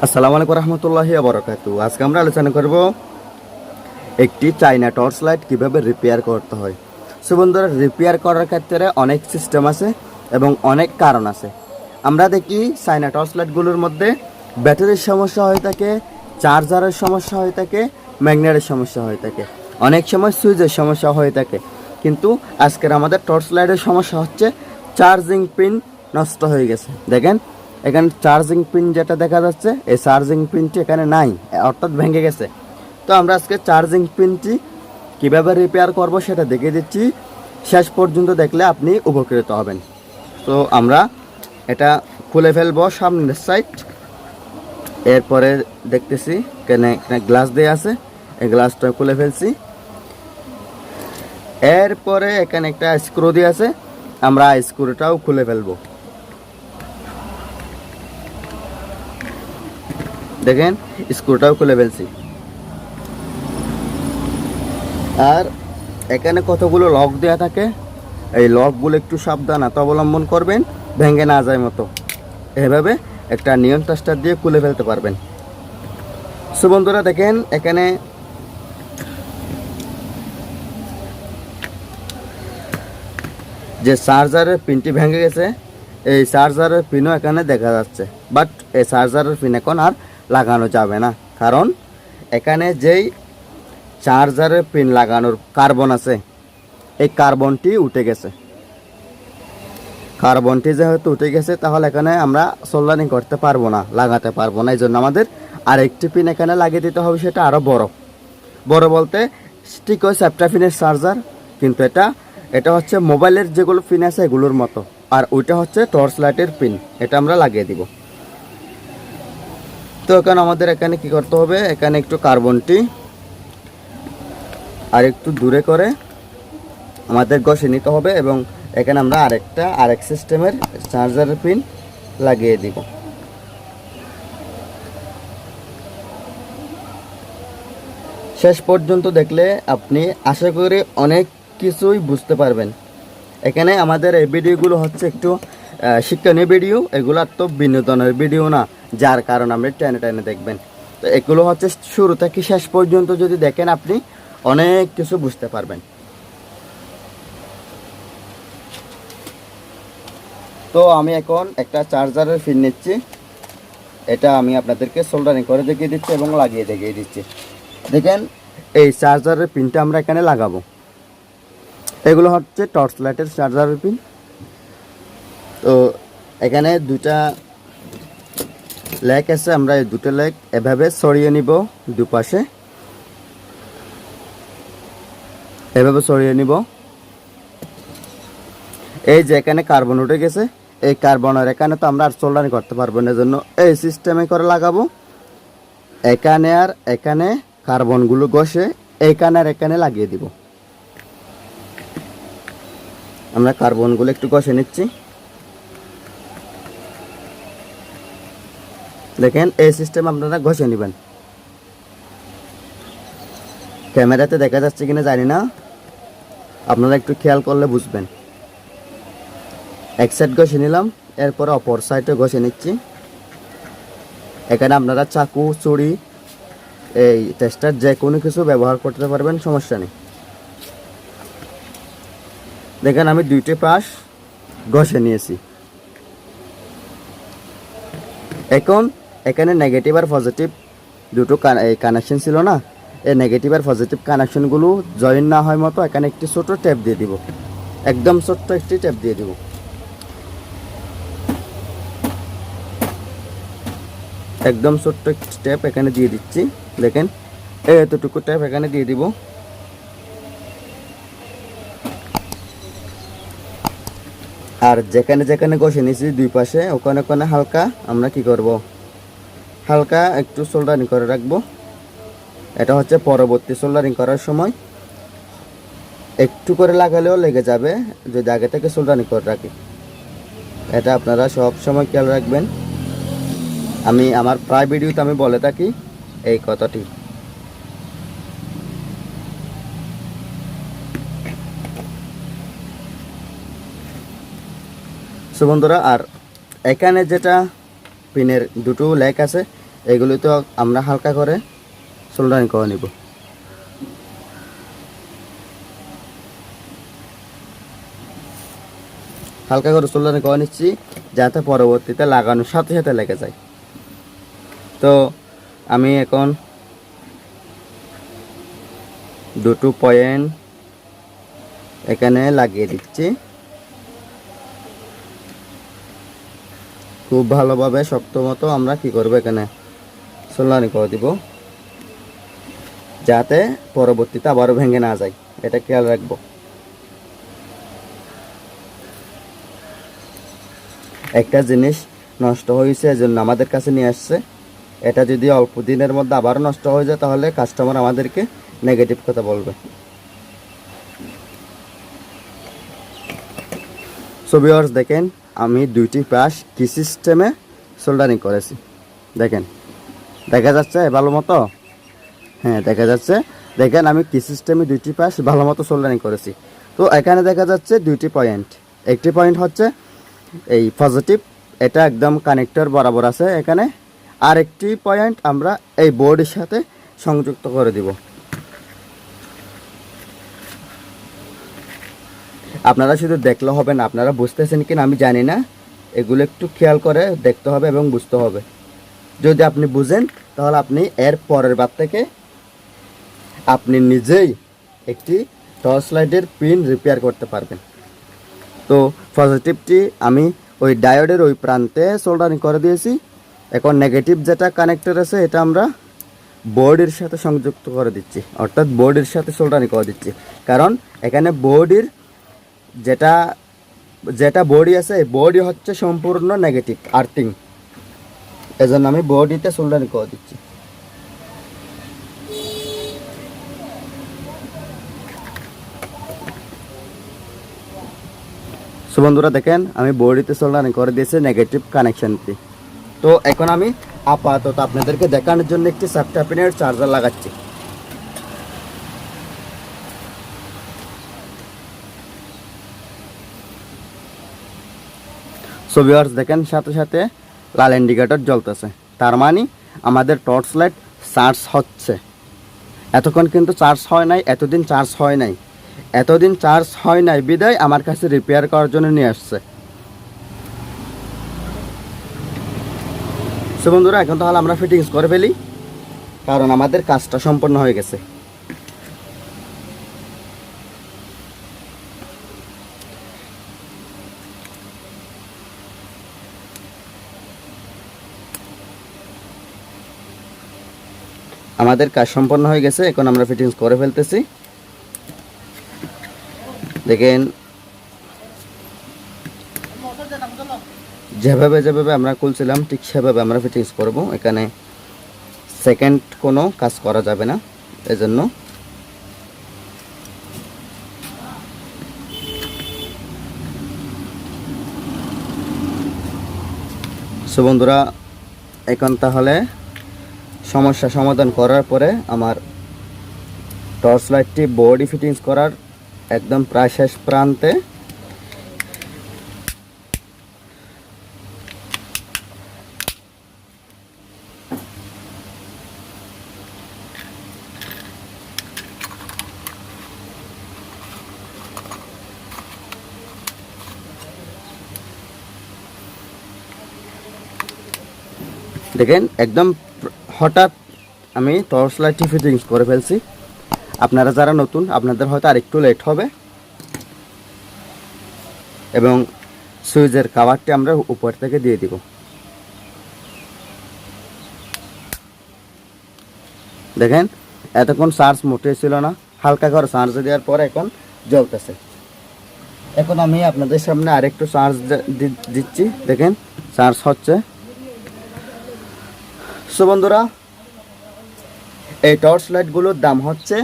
আসসালামু আলাইকুম রহমতুল্লাহি ওয়া বারাকাতুহু। আজকে আমরা আলোচনা করব একটি চায়না টর্চ লাইট কীভাবে রিপেয়ার করতে হয়। সো বন্ধুরা, রিপেয়ার করার ক্ষেত্রে অনেক সিস্টেম আছে এবং অনেক কারণ আছে। আমরা দেখি চায়না টর্চ লাইটগুলোর মধ্যে ব্যাটারির সমস্যা হয়ে থাকে, চার্জারের সমস্যা হয়ে থাকে, ম্যাগনেটের সমস্যা হয়ে থাকে, অনেক সময় সুইচের সমস্যা হয়ে থাকে। কিন্তু আজকের আমাদের টর্চ লাইটের সমস্যা হচ্ছে চার্জিং পিন নষ্ট হয়ে গেছে। দেখেন এখানে চার্জিং পিন যেটা দেখা যাচ্ছে, এই চার্জিং পিনটি এখানে নাই, অর্থাৎ ভেঙে গেছে। তো আমরা আজকে চার্জিং পিনটি কীভাবে রিপেয়ার করব সেটা দেখিয়ে দিচ্ছি। শেষ পর্যন্ত দেখলে আপনি উপকৃত হবেন। তো আমরা এটা খুলে ফেলবো সামনের সাইড। এরপরে দেখতেছি এখানে গ্লাস দেওয়া আছে, এই গ্লাসটা খুলে ফেলছি। এরপরে এখানে একটা স্ক্রু দিয়ে আছে, আমরা স্ক্রুটাও খুলে ফেলবো। দেখেন স্ক্রুটাও খুলে ফেলছি। আর এখানে কতগুলো লক দেওয়া থাকে, এই লকগুলো একটু সাবধানতা অবলম্বন করবেন, ভেঙে না যায় মতো। এভাবে একটা নিয়ন টেস্টার দিয়ে খুলে ফেলতে পারবেন। সো বন্ধুরা, দেখেন এখানে যে চার্জারের পিনটি ভেঙে গেছে, এই চার্জারের পিনও এখানে দেখা যাচ্ছে। বাট এই চার্জারের পিন এখন আর লাগানো যাবে না, কারণ এখানে যেই চার্জারের পিন লাগানোর কার্বন আছে, এই কার্বনটি উঠে গেছে। কার্বনটি যেহেতু উঠে গেছে, তাহলে এখানে আমরা সোল্ডারিং করতে পারবো না, লাগাতে পারবো না। এই জন্য আমাদের আরেকটি পিন এখানে লাগিয়ে দিতে হবে, সেটা আরও বড়। বড় বলতে ঠিক ওই চ্যাপ্টার পিনের চার্জার, কিন্তু এটা হচ্ছে মোবাইলের যেগুলো পিন আছে এগুলোর মতো। আর ওইটা হচ্ছে টর্চ লাইটের পিন, এটা আমরা লাগিয়ে দিব। তো এখন আমাদের এখানে কি করতে হবে, এখানে একটু কার্বনটি আর একটু দূরে করে আমাদের ঘষে নিতে হবে, এবং এখানে আমরা আরেক সিস্টেমের চার্জারের পিন লাগিয়ে দিব। শেষ পর্যন্ত দেখলে আপনি আশা করি অনেক কিছুই বুঝতে পারবেন। এখানে আমাদের এই ভিডিওগুলো হচ্ছে একটু শিক্ষণীয় ভিডিও, এগুলো তো বিনোদনের ভিডিও না, যার কারণে আপনি টেনে টেনে দেখবেন। তো এগুলো হচ্ছে শুরু থেকে শেষ পর্যন্ত যদি দেখেন, আপনি অনেক কিছু বুঝতে পারবেন। তো আমি এখন একটা চার্জারের পিন নিচ্ছি, এটা আমি আপনাদেরকে সোল্ডারিং করে দেখিয়ে দিচ্ছি এবং লাগিয়ে দেখিয়ে দিচ্ছি। দেখেন এই চার্জারের পিনটা আমরা এখানে লাগাবো। এগুলো হচ্ছে টর্চ লাইটের চার্জারের পিন। তো এখানে দুটা লেগ আছে, আমরা এই দুটো লেগ এভাবে সরিয়ে নিব, দুপাশে এভাবে সরিয়ে নিব। এই যে এখানে কার্বন উঠে গেছে, এই কার্বনের এখানে তো আমরা আর সোল্ডারিং করতে পারবো না, জন্য এই সিস্টেমে করে লাগাবো। এখানে আর এখানে কার্বনগুলো ঘষে এইখানে আর এখানে লাগিয়ে দিব। আমরা কার্বনগুলো একটু ঘষে নিচ্ছি। দেখেন এই সিস্টেম আপনারা ঘষে নেবেন। ক্যামেরাতে দেখা যাচ্ছে কিনা জানি না, আপনারা একটু খেয়াল করলে বুঝবেন। এক সাইড ঘষে নিলাম, এরপর অপর সাইডে ঘষে নিচ্ছি। এখানে আপনারা চাকু, ছুরি, এই টেস্টার যে কোনো কিছু ব্যবহার করতে পারবেন, সমস্যা নেই। দেখেন আমি দুইটি পাশ ঘষে নিয়েছি। এখন এখানে নেগেটিভ আর পজিটিভ দুটো কানেকশন ছিল না, এই নেগেটিভ আর পজিটিভ কানেকশনগুলো জয়েন না হয় মতো এখানে একটি ছোট টেপ দিয়ে দিব, একদম ছোট্ট একটি টেপ দিয়ে দিব। একদম ছোট্ট একটি টেপ এখানে দিয়ে দিচ্ছি। দেখেন এতটুকু টেপ এখানে দিয়ে দিব। আর যেখানে যেখানে ঘষে নিয়েছি দুই পাশে, ওখানে ওখানে হালকা আমরা কি করব, হালকা একটু সোল্ডারিং করে রাখবো। এটা হচ্ছে পরবর্তী সোল্ডারিং করার সময় একটু করে লাগালেও লেগে যাবে যদি আগে থেকে সোল্ডারিং করে রাখি। এটা আপনারা সব সময় খেয়াল রাখবেন। আমি আমার প্রায় ভিডিওতে আমি বলে থাকি এই কথাটি। সো বন্ধুরা, আর এখানে যেটা পিনের দুটো লেগ আছে, এগুলি তো আমরা হালকা করে সোল্ডারিং করে নিব। হালকা করে সোল্ডারিং করে নিচ্ছি যাতে পরবর্তীতে লাগানোর সাথে সাথে লেগে যায়। তো আমি এখন দুটো পয়েন্ট এখানে লাগিয়ে দিচ্ছি। খুব ভালোভাবে শক্ত মতো আমরা কি করব, এখানে সোল্ডারিং করে দিব যাতে পরবর্তীতে আবারও ভেঙে না যায়, এটা খেয়াল রাখবো। একটা জিনিস নষ্ট হয়েছে এজন্য আমাদের কাছে নিয়ে আসছে, এটা যদি অল্প দিনের মধ্যে আবারও নষ্ট হয়ে যায় তাহলে কাস্টমার আমাদেরকে নেগেটিভ কথা বলবে। সো ভিউয়ার্স দেখেন আমি দুইটি পাশ কি সিস্টেমে সোল্ডারিং করেছি, দেখেন দেখা যাচ্ছে ভালো মতো, হ্যাঁ দেখা যাচ্ছে। দেখেন আমি কি সিস্টেমে দুইটি পাশ ভালো মতো সোল্ডারিং করেছি। তো এখানে দেখা যাচ্ছে দুইটি পয়েন্ট, একটি পয়েন্ট হচ্ছে এই পজিটিভ, এটা একদম কানেক্টর বরাবর আছে এখানে, আর একটি পয়েন্ট আমরা এই বোর্ডের সাথে সংযুক্ত করে দিব। আপনারা শুধু দেখলে হবে না, আপনারা বুঝতেছেন কিনা আমি জানি না, এগুলো একটু খেয়াল করে দেখতে হবে এবং বুঝতে হবে। যদি আপনি বুঝেন তাহলে আপনি এর পরের বার থেকে আপনি নিজেই একটি টর্চ লাইটের পিন রিপেয়ার করতে পারবেন। তো পজিটিভটি আমি ওই ডায়োডের ওই প্রান্তে সোল্ডারিং করে দিয়েছি। এখন নেগেটিভ যেটা কানেক্টর আছে এটা আমরা বোর্ডের সাথে সংযুক্ত করে দিচ্ছি, অর্থাৎ বোর্ডের সাথে সোল্ডারিং করে দিচ্ছি। কারণ এখানে বোর্ডের যেটা বডি আছে এই বডি হচ্ছে সম্পূর্ণ নেগেটিভ আর্থিং, এজন্য আমি বডিতে সোল্ডারিং করে দিচ্ছি। সো বন্ধুরা দেখেন আমি বডিতে সোল্ডারিং করে দিয়েছি নেগেটিভ কানেকশনটি। তো এখন আমি আপাতত আপনাদেরকে দেখানোর জন্য একটি সফটওয়্যার পিনের চার্জার লাগাচ্ছি। সো ভিউয়ার্স দেখেন সাথে সাথে লাল ইন্ডিকেটর জ্বলতেছে, তার মানে আমাদের টর্চ লাইট চার্জ হচ্ছে। এতক্ষণ কিন্তু চার্জ হয় নাই, এতদিন চার্জ হয় নাই বিদায় আমার কাছে রিপেয়ার করার জন্য নিয়ে আসছে। সো বন্ধুরা এখন তাহলে আমরা ফিটিংস করে ফেলি, কারণ আমাদের কাজটা সম্পন্ন হয়ে গেছে। আমাদের কাজ সম্পন্ন হয়ে গেছে, এখন আমরা ফিটিংস করে ফেলতেছি। দেখেন যেভাবে আমরা খুলছিলাম ঠিক সেভাবে আমরা ফিটিংস করব, এখানে সেকেন্ড কোনো কাজ করা যাবে না, এজন্য সো বন্ধুরা এখন তাহলে সমস্যা সমাধান করার পরে আমার টর্চ লাইটটি বডি ফিটিংস করার একদম প্রায় শেষ প্রান্তে। দেখেন একদম হঠাৎ আমি টর্চ লাইটটি ফিটিংস করে ফেলছি। আপনারা যারা নতুন আপনাদের হয়তো আরেকটু লেট হবে। এবং সুইচের কভারটি আমরা উপর থেকে দিয়ে দিব। দেখেন এতক্ষণ চার্জ মোটেই ছিল না, হালকা করে চার্জ দেওয়ার পর এখন জ্বলতেছে। এখন আমি আপনাদের সামনে আরেকটু চার্জ দিচ্ছি, দেখেন চার্জ হচ্ছে। সো বন্ধুরা এই টর্চ লাইটগুলোর দাম হচ্ছে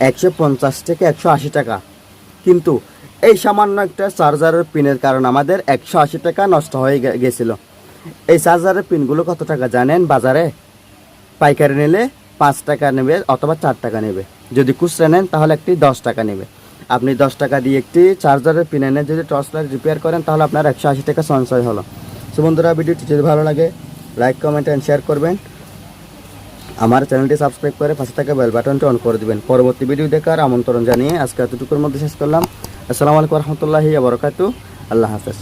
150 থেকে 180 টাকা, কিন্তু এই সামান্য একটা চার্জারের পিনের কারণে আমাদের 180 টাকা নষ্ট হয়ে গেছিল। এই চার্জারের পিনগুলো কত টাকা জানেন? বাজারে পাইকারি নিলে 5 টাকা নেবে অথবা 4 টাকা নেবে, যদি খুচরা নেন তাহলে একটি 10 টাকা নেবে। আপনি 10 টাকা দিয়ে একটি চার্জারের পিন এনে যদি টর্চ লাইট রিপেয়ার করেন তাহলে আপনার 180 টাকা সঞ্চয় হলো। সো বন্ধুরা ভিডিওটি যদি ভালো লাগে লাইক কমেন্ট অ্যান্ড শেয়ার করবেন। আমার চ্যানেলটি সাবস্ক্রাইব করে পাশে থাকা বেল বাটনটি অন করে দিবেন। পরবর্তী ভিডিও দেখার আমন্ত্রণ জানিয়ে আজকে এতটুকুর মধ্যে শেষ করলাম। আসসালামু আলাইকুম রহমতুল্লাহি ওয়া বারাকাতুহু। আল্লাহ হাফেজ।